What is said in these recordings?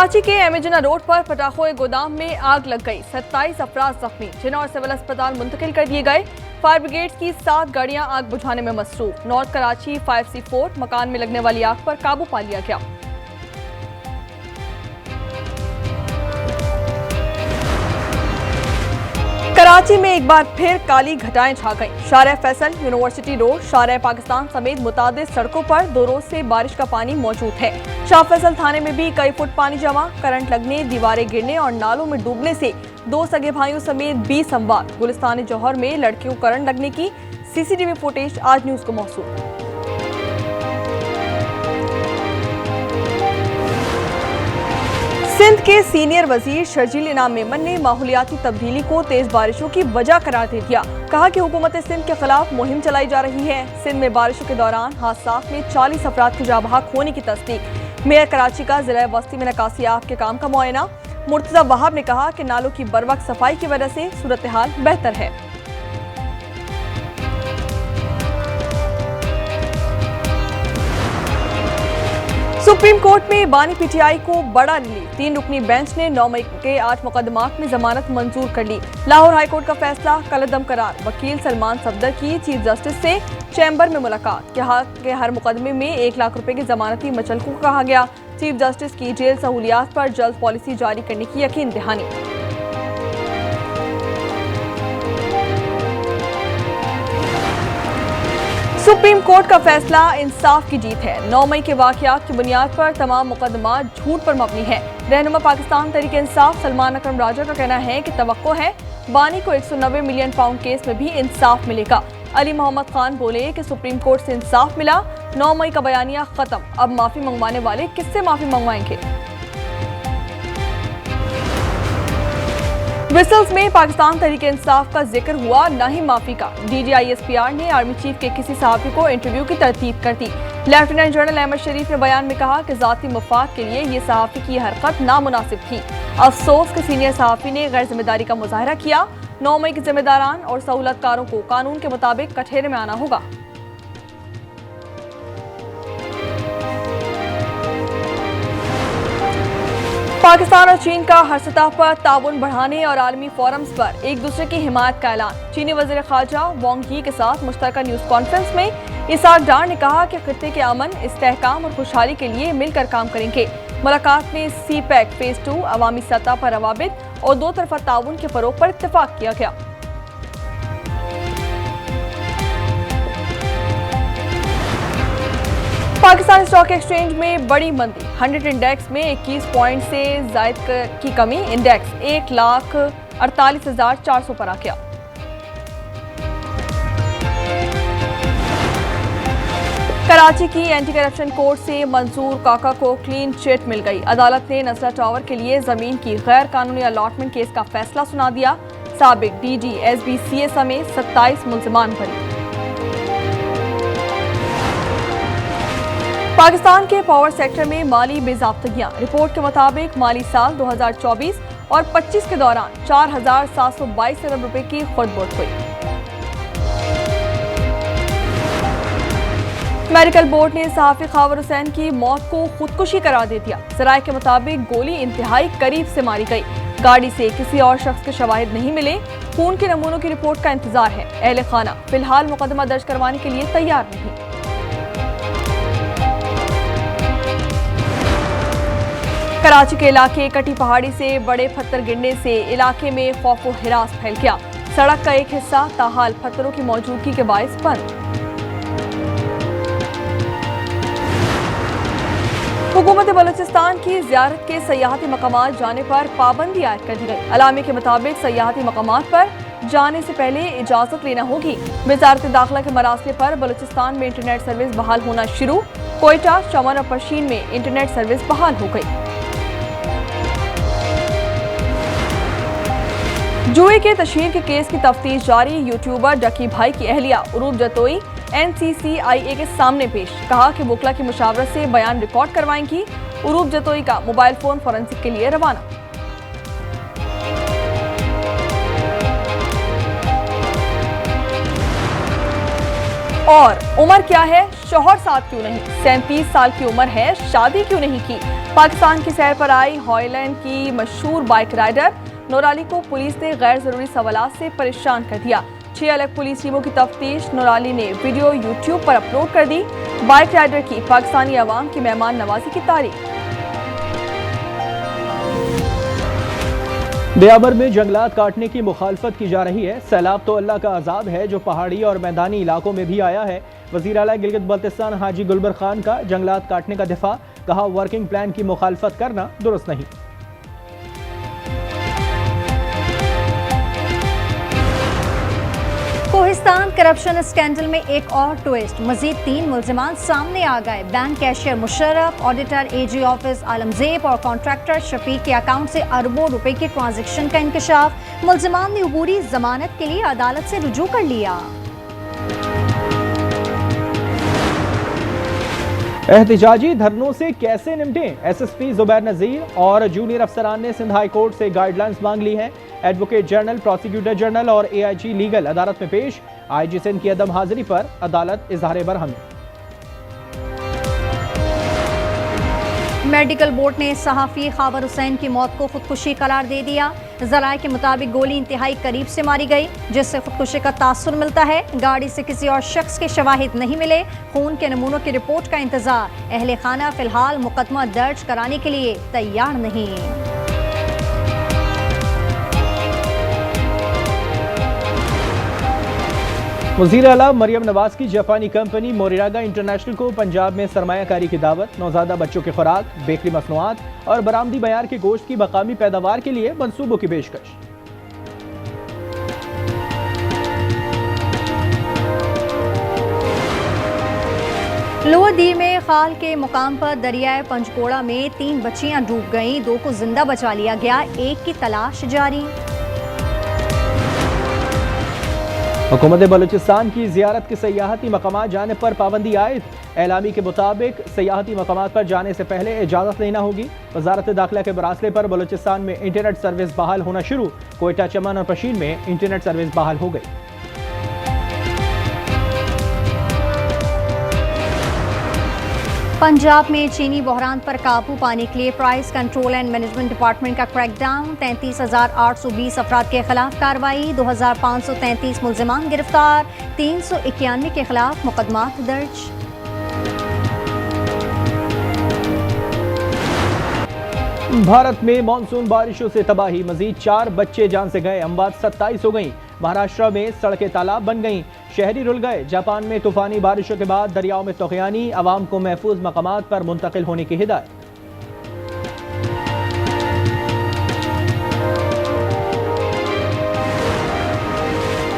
कराची के एमेजना रोड पर पटाखों के गोदाम में आग लग गई। 27 अफराद जख्मी, जिन्हें और सिविल अस्पताल मुंतकिल कर दिए गए। फायर ब्रिगेड की 7 गाड़ियां आग बुझाने में मसरूफ। नॉर्थ कराची 5C4 मकान में लगने वाली आग पर काबू पा लिया गया। कराची में एक बार फिर काली घटाएं छा गईं। शाहरा फैसल, यूनिवर्सिटी रोड, शाहरा पाकिस्तान समेत मुतादिद सड़कों पर 2 रोज से बारिश का पानी मौजूद है। शाह फैसल थाने में भी कई फुट पानी जमा। करंट लगने, दीवारें गिरने और नालों में डूबने से 2 सगे भाइयों समेत 20 अमवात। गुलिस्तान जौहर में लड़कियों को करंट लगने की CCTV फुटेज आज न्यूज को मौसूल। सिंध के सीनियर वजीर शर्जील इनाम मेमन ने माहौलियाती तब्दीली को तेज बारिशों की वजह करार दे दिया। कहा कि हुकूमत सिंध के खिलाफ मुहिम चलाई जा रही है। सिंध में बारिशों के दौरान हादसात में 40 अफराद के जाँ बहक होने की तस्दीक। मेयर कराची का जिला बस्ती में निकासी आग के काम का मुआयना। मुर्तजा वहाब ने कहा कि नालों की बरवक्त सफाई की वजह से सूरत हाल बेहतर है। सुप्रीम कोर्ट में बानी PTI को बड़ा रिलीफ। 3 रुकनी बेंच ने 9 मई के 8 मुकदमात में जमानत मंजूर कर ली। लाहौर हाईकोर्ट का फैसला कलअदम करार। वकील सलमान सफदर की चीफ जस्टिस से चैम्बर में मुलाकात। कहा कि हर मुकदमे में 1 लाख रुपए की जमानती मचलकों को कहा गया। चीफ जस्टिस की जेल सहूलियात पर जल्द पॉलिसी जारी करने की यकीन दहानी। सुप्रीम कोर्ट का फैसला इंसाफ की जीत है। 9 मई के वाकयात की बुनियाद पर तमाम मुकदमा झूठ पर मबनी है। रहनुमा पाकिस्तान तहरीक इंसाफ सलमान अकरम राजा का कहना है कि तवक्को है बानी को 190 मिलियन पाउंड केस में भी इंसाफ मिलेगा। अली मोहम्मद खान बोले कि सुप्रीम कोर्ट से इंसाफ मिला। 9 मई का बयानिया खत्म। अब माफी मंगवाने वाले किससे माफी मंगवाएंगे? ब्रसेल्स में पाकिस्तान तहरीक इंसाफ का जिक्र हुआ, न ही माफी का। DG ISPR ने आर्मी चीफ के किसी सहाफी को इंटरव्यू की तरतीब कर दी। लेफ्टिनेंट जनरल अहमद शरीफ ने बयान में कहा कि जाती मफाद के लिए ये सहाफी की हरकत नामुनासिब थी। अफसोस के सीनियर सहाफी ने गैर जिम्मेदारी का मुजाहरा किया। 9 मई के जिम्मेदारान और सहूलतकारों को कानून के मुताबिक कठघरे में आना होगा। पाकिस्तान और चीन का हर सतह पर ताउन बढ़ाने और आलमी फोरम्स पर एक दूसरे की हिमायत का ऐलान। चीनी वज़ीर ख़ारजा वांग यी के साथ मुश्तरका न्यूज़ कॉन्फ्रेंस में इसाक डार ने कहा कि खित्ते के अमन, इस्तेहकाम और खुशहाली के लिए मिलकर काम करेंगे। मुलाकात में CPEC फेज़ 2, अवामी सतह पर रवाबित और 2 तरफा ताउन के फ़रोग़ पर इत्तफ़ाक़ किया गया। पाकिस्तान स्टॉक एक्सचेंज में बड़ी मंदी। 100 इंडेक्स में 21 पॉइंट से जायद की कमी। इंडेक्स 1,48,400 पर आ गया। कराची की एंटी करप्शन कोर्ट से मंसूर काका को क्लीन चिट मिल गई। अदालत ने नजला टावर के लिए जमीन की गैर कानूनी अलॉटमेंट केस का फैसला सुना दिया। साबिक DG SBCA समेत 27 मुल्जिमान बरी। पाकिस्तान के पावर सेक्टर में माली बेज़ाब्तगियां। रिपोर्ट के मुताबिक माली साल 2024 और 25 के दौरान 4,722 अरब रुपए की खुर्द-बुर्द हुई। मेडिकल बोर्ड ने सहाफी खावर हुसैन की मौत को खुदकुशी करार दे दिया। जराये के मुताबिक गोली इंतहाई करीब से मारी गई। गाड़ी से किसी और शख्स के शवाहिद नहीं मिले। खून के नमूनों की रिपोर्ट का इंतजार है। अहले खाना फिलहाल मुकदमा दर्ज करवाने के लिए तैयार नहीं। कराची के इलाके कटी पहाड़ी से बड़े पत्थर गिरने से इलाके में खौफ व हिरास फैल गया। सड़क का एक हिस्सा ताहाल पत्थरों की मौजूदगी के बायस बंद। हुकूमत बलूचिस्तान की ज़ियारत के सयाहती मकामात जाने पर पाबंदी आयद कर दी गई। अलामे के मुताबिक सयाहती मकामात पर जाने से पहले इजाज़त लेना होगी। वज़ारत दाखिला के मरासले पर बलूचिस्तान में इंटरनेट सर्विस बहाल होना शुरू। कोयटा, चमन और परशीन में इंटरनेट सर्विस बहाल हो गई। जुए के तशहीर के केस की तफ्तीश जारी। यूट्यूबर डकी भाई की अहलिया उरूब जतोई NCCIA के सामने पेश। कहा कि वकला की मुशावरत से बयान रिकॉर्ड करवाएंगी। उरूब जतोई का मोबाइल फोन फोरेंसिक के लिए रवाना। और उम्र क्या है, शौहर साथ क्यों नहीं, 37 साल की उम्र है, शादी क्यों नहीं की। पाकिस्तान की सैर पर आई हॉलैंड की मशहूर बाइक राइडर नूराली को पुलिस ने गैर जरूरी सवालात से परेशान कर दिया। 6 अलग पुलिस टीमों की तफ्तीश। नूराली ने वीडियो यूट्यूब पर अपलोड कर दी। बाइक राइडर की पाकिस्तानी अवाम की मेहमान नवाजी की तारीफ। दयाबर में जंगलात काटने की मुखालफत की जा रही है। सैलाब तो अल्लाह का अजाब है जो पहाड़ी और मैदानी इलाकों में भी आया है। वज़ीर आला गिलगित बल्तिस्तान हाजी गुलबर खान का जंगलात काटने का दिफा, कहा वर्किंग प्लान की मुखालफत करना दुरुस्त नहीं। कोहिस्तान करप्शन स्कैंडल में एक और ट्विस्ट, मजीद 3 मुल्जिमान सामने आ गए। Bank cashier Musharraf, auditor AG office Alamzeb और कॉन्ट्रैक्टर शफीक के अकाउंट से अरबों रुपए के ट्रांजैक्शन का इंकशाफ। मुल्जिमान ने अबूरी जमानत के लिए अदालत से रुजू कर लिया। एहतजाजी धरनों से कैसे निपटें, एसएसपी जुबैर नजीर और जूनियर अफसरान ने सिंध हाई कोर्ट से गाइडलाइंस मांग ली हैं। एडवोकेट जनरल, प्रोसिक्यूटर जनरल और एआईजी लीगल अदालत में पेश। आईजी सिंध की अदम हाजिरी पर अदालत इजहार बरहमी। मेडिकल बोर्ड ने सहाफ़ी खाबर हुसैन की मौत को खुदकुशी करार दे दिया। ज़राए के मुताबिक गोली इंतहाई करीब से मारी गई, जिससे खुदकुशी का तासुर मिलता है। गाड़ी से किसी और शख्स के शवाहिद नहीं मिले। खून के नमूनों की रिपोर्ट का इंतजार। अहले खाना फिलहाल मुकदमा दर्ज कराने के लिए तैयार नहीं। वज़ीर आला मरियम नवाज की जापानी कंपनी मोरिरागा इंटरनेशनल को पंजाब में सरमायाकारी की दावत। नौज़ादा बच्चों की खुराक, बेकरी मसनूआत और बरामदी बयार के गोश्त की मकामी पैदावार के लिए मंसूबों की पेशकश। लोअर दी में खाल के मुकाम पर दरियाए पंचकोड़ा में 3 बच्चियां डूब गईं, 2 को जिंदा बचा लिया गया, एक की तलाश जारी। हुकूमत बलूचिस्तान की ज़ियारत के सयाहती मकामात जाने पर पाबंदी आयद। एलामी के मुताबिक सयाहती मकामात पर जाने से पहले इजाज़त लेना होगी। वजारत दाखिला के मरासले पर बलूचिस्तान में इंटरनेट सर्विस बहाल होना शुरू। कोयटा, चमन और पशीन में इंटरनेट सर्विस बहाल हो गई। पंजाब में चीनी बहरान पर काबू पाने के लिए price control and management department का क्रैकडाउन। 33,820 अफराद के खिलाफ कार्रवाई। 2,533 मुल्जिमान गिरफ्तार। 391 के खिलाफ मुकदमात दर्ज। भारत में मानसून बारिशों से तबाही, मजीद 4 बच्चे जान से गए, अमवात 27 हो गई। महाराष्ट्र में सड़कें तालाब बन गईं, शहरी रुल गए। जापान में तूफानी बारिशों के बाद दरियाओं में तोग़यानी, अवाम को महफूज मकामात पर मुंतकिल होने की हिदायत।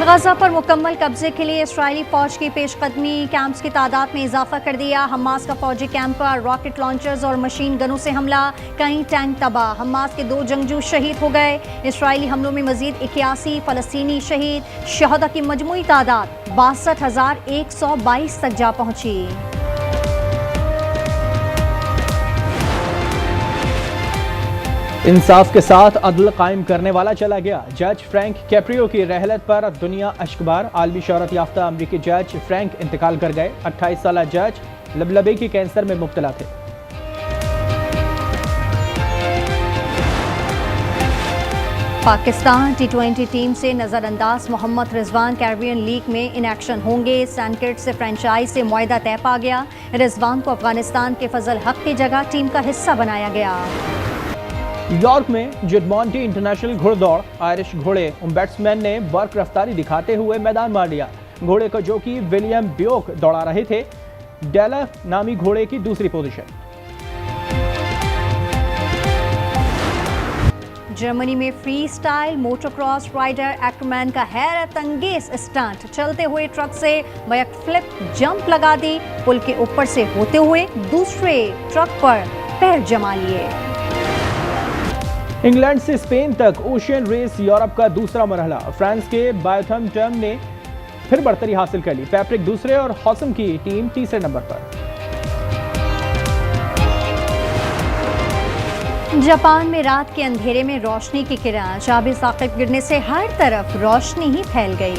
गजा पर मुकम्मल कब्जे के लिए इसराइली फौज की पेशकदमी। कैंप्स की तादाद में इजाफा कर दिया। हमास का फौजी कैंप पर रॉकेट लॉन्चर्स और मशीन गनों से हमला, कई टैंक तबाह। हमास के 2 जंगजू शहीद हो गए। इसराइली हमलों में मजीद 81 फलस्तीनी शहीद। शहदा की मजमूई तादाद 62,122 तक जा पहुंची। इंसाफ के साथ अदल कायम करने वाला चला गया। जज फ्रैंक कैप्रियो की रहलत पर दुनिया अश्कबार। आलमी शोहरत याफ्ता अमरीकी जज फ्रैंक इंतकाल कर गए। 28 साला जज लबलबे की कैंसर में मुब्तला थे। पाकिस्तान T20 टीम से नजरअंदाज मोहम्मद रिजवान कैरिबियन लीग में इन एक्शन होंगे। सैनकिट से फ्रेंचाइज से मुआहदा तय पा गया। रिजवान को अफगानिस्तान के फजल हक की जगह टीम का हिस्सा बनाया गया। न्यूयॉर्क में जुडमॉन्टी इंटरनेशनल घुड़दौड़, आयरिश घोड़े बैट्समैन ने बर्क रफ्तारी दिखाते हुए मैदान मार लिया। घोड़े को जो कि विलियम ब्योक दौड़ा रहे थे, डेला नामी घोड़े की दूसरी पोजीशन। जर्मनी में फ्री स्टाइल मोटोक्रॉस राइडर एक्टरमैन का हैरत अंगेज स्टंट। चलते हुए ट्रक से बैक फ्लिप जंप लगा दी। पुल के ऊपर से होते हुए दूसरे ट्रक पर पैर जमा लिए। इंग्लैंड से स्पेन तक ओशियन रेस यूरोप का दूसरा मरहला। फ्रांस के बायोथम ने फिर बढ़तरी हासिल कर ली। पैप्रिक दूसरे और हौसम की टीम तीसरे नंबर पर। जापान में रात के अंधेरे में रोशनी की किरण। शाबी साकिब गिरने से हर तरफ रोशनी ही फैल गई।